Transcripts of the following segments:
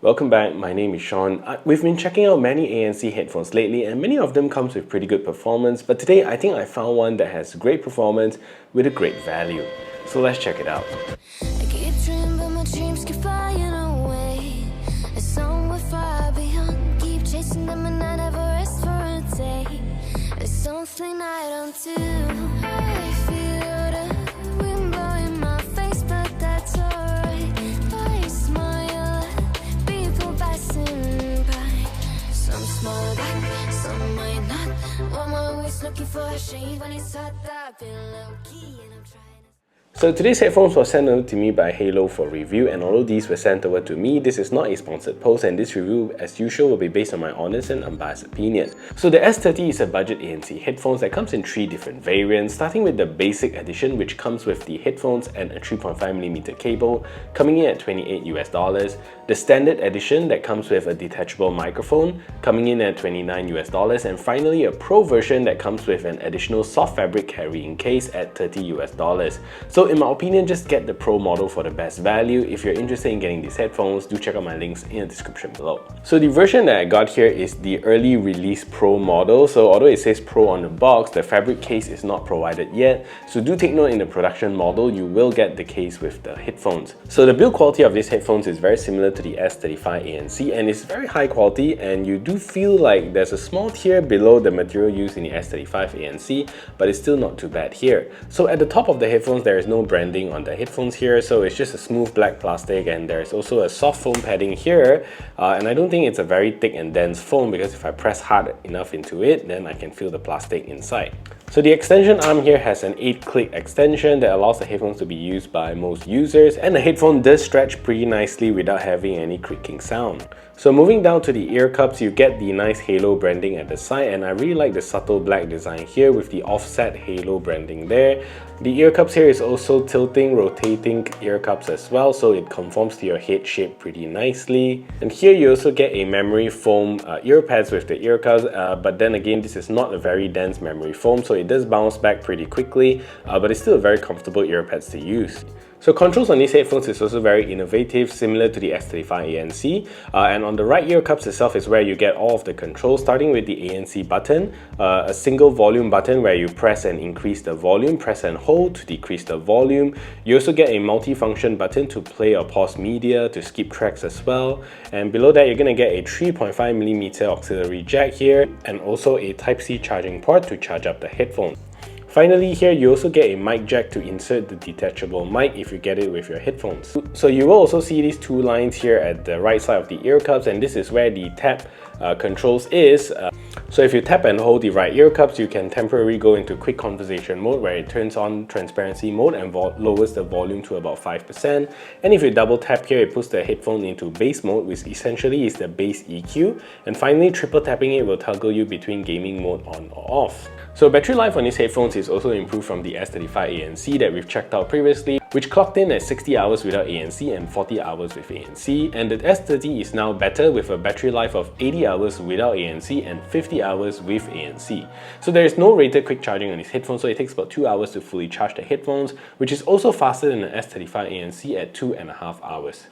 Welcome back, my name is Sean. We've been checking out many ANC headphones lately and many of them comes with pretty good performance, but today I think I found one that has great performance with a great value. So let's check it out. I keep dreaming, but my dreams keep flying away. There's somewhere far beyond. Keep chasing them and I never rest for a day. There's something I don't do. I feel the wind blowing my face, but that's alright. I smile at people passing by. Some smile back, some might not. I'm always looking for a shade when it's hot. I've been low key and I'm trying. So today's headphones were sent over to me by Haylou for review, and although these were sent over to me, this is not a sponsored post and this review as usual will be based on my honest and unbiased opinion. So the S30 is a budget ANC headphones that comes in 3 different variants, starting with the basic edition which comes with the headphones and a 3.5mm cable coming in at $28 US, the standard edition that comes with a detachable microphone coming in at $29 US, and finally a pro version that comes with an additional soft fabric carrying case at $30 US. So in my opinion, just get the Pro model for the best value. If you're interested in getting these headphones, do check out my links in the description below. So the version that I got here is the early release Pro model. So although it says Pro on the box, the fabric case is not provided yet. So do take note, in the production model, you will get the case with the headphones. So the build quality of these headphones is very similar to the S35 ANC and it's very high quality, and you do feel like there's a small tier below the material used in the S35 ANC, but it's still not too bad here. So at the top of the headphones, there is no branding on the headphones here, so it's just a smooth black plastic, and there's also a soft foam padding here, and I don't think it's a very thick and dense foam because if I press hard enough into it, then I can feel the plastic inside. So the extension arm here has an 8-click extension that allows the headphones to be used by most users, and the headphone does stretch pretty nicely without having any creaking sound. So moving down to the ear cups, you get the nice Haylou branding at the side, and I really like the subtle black design here with the offset Haylou branding there. The ear cups here is also tilting, rotating ear cups as well, so it conforms to your head shape pretty nicely. And here you also get a memory foam ear pads with the ear cups, but then again, this is not a very dense memory foam, so it does bounce back pretty quickly, but it's still a very comfortable ear pads to use. So controls on these headphones is also very innovative, similar to the S35 ANC, and on the right ear cups itself is where you get all of the controls, starting with the ANC button, a single volume button where you press and increase the volume, press and hold to decrease the volume. You also get a multi-function button to play or pause media, to skip tracks as well, and below that you're going to get a 3.5mm auxiliary jack here, and also a Type-C charging port to charge up the headphones. Finally, here you also get a mic jack to insert the detachable mic if you get it with your headphones. So you will also see these 2 lines here at the right side of the ear cups, and this is where the tap controls is. So if you tap and hold the right ear cups, you can temporarily go into quick conversation mode where it turns on transparency mode and lowers the volume to about 5%. And if you double tap here, it puts the headphone into bass mode, which essentially is the bass EQ. And finally, triple tapping it will toggle you between gaming mode on or off. So battery life on these headphones is also improved from the S35 ANC that we've checked out previously, which clocked in at 60 hours without ANC and 40 hours with ANC, and the S30 is now better with a battery life of 80 hours without ANC and 50 hours with ANC. So there is no rated quick charging on these headphones, so it takes about 2 hours to fully charge the headphones, which is also faster than the S35 ANC at 2.5 hours.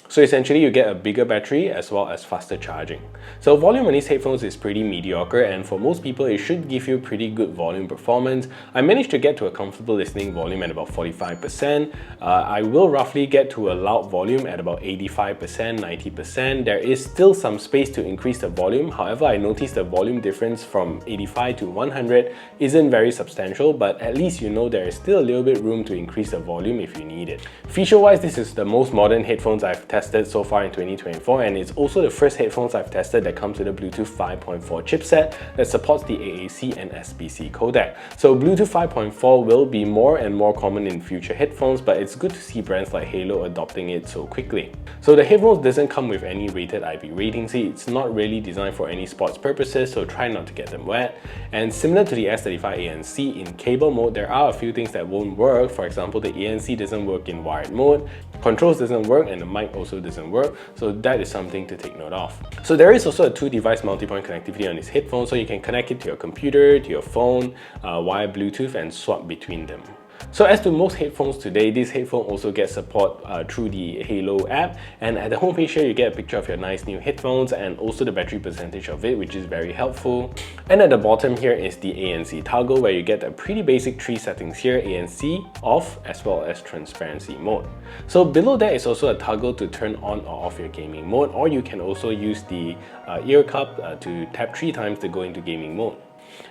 So essentially you get a bigger battery as well as faster charging. So volume on these headphones is pretty mediocre, and for most people it should give you pretty good volume performance. I managed to get to a comfortable listening volume at about 45%. I will roughly get to a loud volume at about 85%, 90%. There is still some space to increase the volume. However, I noticed the volume difference from 85 to 100 isn't very substantial, but at least you know there is still a little bit room to increase the volume if you need it. Feature-wise, this is the most modern headphones I've tested so far in 2024, and it's also the first headphones I've tested that comes with a Bluetooth 5.4 chipset that supports the AAC and SBC codec. So Bluetooth 5.4 will be more and more common in future headphones, but it's good to see brands like Haylou adopting it so quickly. So the headphones doesn't come with any rated IP rating, so it's not really designed for any sports purposes, so try not to get them wet. And similar to the S35 ANC, in cable mode there are a few things that won't work. For example, the ANC doesn't work in wired mode, controls doesn't work, and the mic also doesn't work, so that is something to take note of. So there is also a 2-device multi-point connectivity on this headphone, so you can connect it to your computer, to your phone, via Bluetooth and swap between them. So as to most headphones today, this headphone also gets support through the Haylou app, and at the homepage here you get a picture of your nice new headphones and also the battery percentage of it, which is very helpful. And at the bottom here is the ANC toggle, where you get a pretty basic 3 settings here: ANC, off, as well as transparency mode. So below that is also a toggle to turn on or off your gaming mode, or you can also use the ear cup to tap 3 times to go into gaming mode.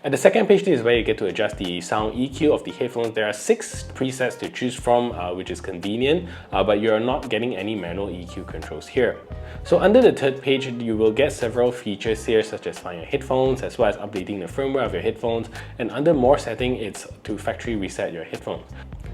At the second page, this is where you get to adjust the sound EQ of the headphones. There are 6 presets to choose from, which is convenient, but you're not getting any manual EQ controls here. So under the third page, you will get several features here, such as find your headphones, as well as updating the firmware of your headphones, and under more setting, it's to factory reset your headphones.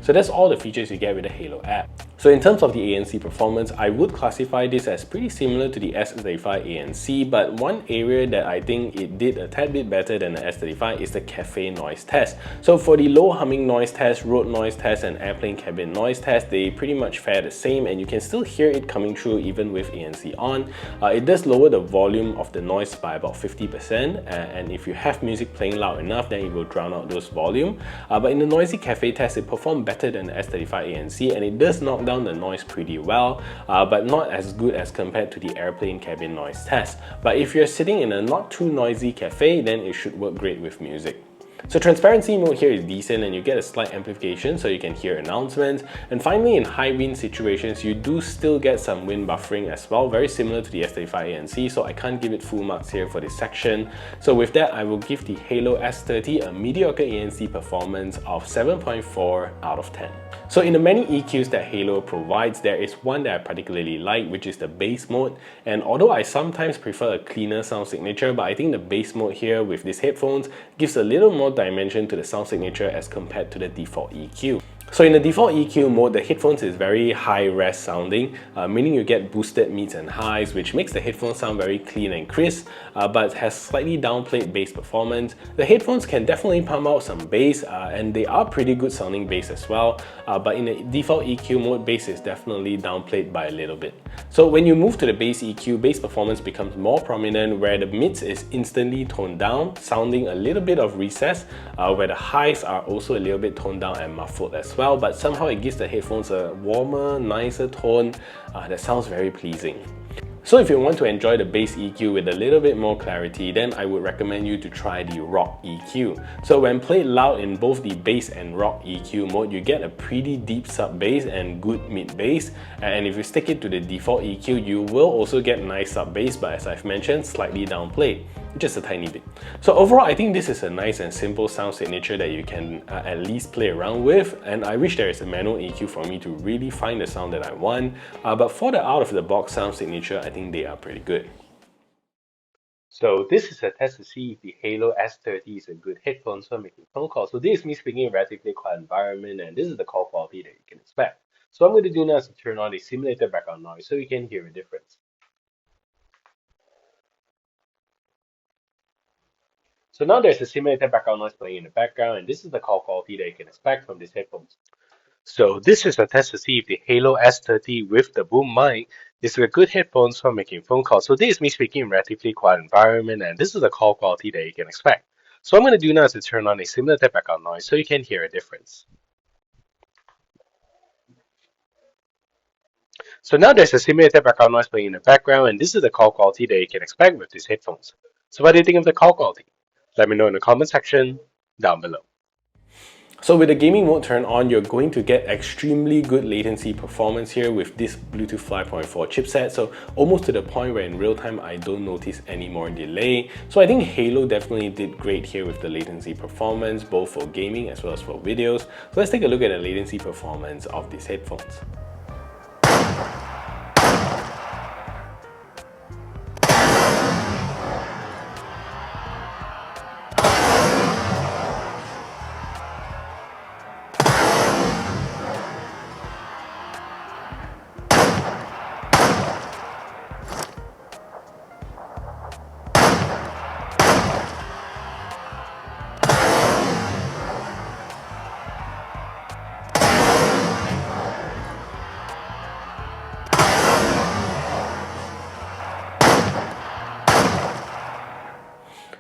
So that's all the features you get with the Haylou app. So in terms of the ANC performance, I would classify this as pretty similar to the S35 ANC, but one area that I think it did a tad bit better than the S35 is the cafe noise test. So for the low humming noise test, road noise test, and airplane cabin noise test, they pretty much fare the same, and you can still hear it coming through even with ANC on. It does lower the volume of the noise by about 50%, and if you have music playing loud enough, then it will drown out those volume. But in the noisy cafe test, it performed better than the S35 ANC, and it does knock down the noise pretty well, but not as good as compared to the airplane cabin noise test. But if you're sitting in a not too noisy cafe, then it should work great with music. So transparency mode here is decent, and you get a slight amplification so you can hear announcements. And finally, in high wind situations, you do still get some wind buffering as well, very similar to the S35 ANC, so I can't give it full marks here for this section. So with that, I will give the Haylou S30 a mediocre ANC performance of 7.4 out of 10. So in the many EQs that Haylou provides, there is one that I particularly like, which is the bass mode. And although I sometimes prefer a cleaner sound signature, but I think the bass mode here with these headphones gives a little more dimension to the sound signature as compared to the default EQ. So in the default EQ mode, the headphones is very high res sounding, meaning you get boosted mids and highs, which makes the headphones sound very clean and crisp, but has slightly downplayed bass performance. The headphones can definitely pump out some bass, and they are pretty good sounding bass as well, but in the default EQ mode, bass is definitely downplayed by a little bit. So when you move to the bass EQ, bass performance becomes more prominent, where the mids is instantly toned down, sounding a little bit of recess, where the highs are also a little bit toned down and muffled as well, but somehow it gives the headphones a warmer, nicer tone that sounds very pleasing. So if you want to enjoy the bass EQ with a little bit more clarity, then I would recommend you to try the rock EQ. So when played loud in both the bass and rock EQ mode, you get a pretty deep sub bass and good mid bass. And if you stick it to the default EQ, you will also get nice sub bass, but as I've mentioned, slightly downplayed, just a tiny bit. So overall, I think this is a nice and simple sound signature that you can at least play around with, and I wish there is a manual EQ for me to really find the sound that I want, but for the out-of-the-box sound signature, I think they are pretty good. So this is a test to see if the Haylou S30 is a good headphone for making phone calls. So this is me speaking in a relatively quiet environment, and this is the call quality that you can expect. So what I'm going to do now is to turn on the simulated background noise so you can hear a difference. So now there's a simulated background noise playing in the background, and this is the call quality that you can expect from these headphones. So this is a test to see if the Haylou S30 with the boom mic is a good headphones for making phone calls. So this is me speaking in a relatively quiet environment, and this is the call quality that you can expect. So what I'm going to do now is to turn on a simulated background noise so you can hear a difference. So now there's a simulated background noise playing in the background, and this is the call quality that you can expect with these headphones. So what do you think of the call quality? Let me know in the comment section down below. So with the gaming mode turned on, you're going to get extremely good latency performance here with this Bluetooth 5.4 chipset. So almost to the point where in real time, I don't notice any more delay. So I think Haylou definitely did great here with the latency performance, both for gaming as well as for videos. So let's take a look at the latency performance of these headphones.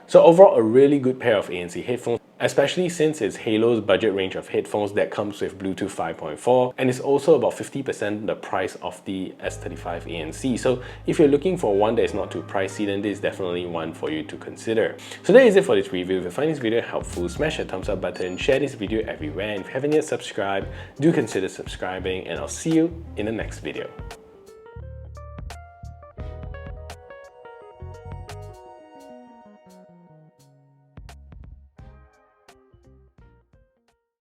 So overall, a really good pair of ANC headphones. especially since it's Haylou's budget range of headphones that comes with Bluetooth 5.4 and is also about 50% the price of the S35 ANC. So if you're looking for one that is not too pricey, then this is definitely one for you to consider. So that is it for this review. If you find this video helpful, smash the thumbs up button, share this video everywhere, and if you haven't yet subscribed, do consider subscribing, and I'll see you in the next video.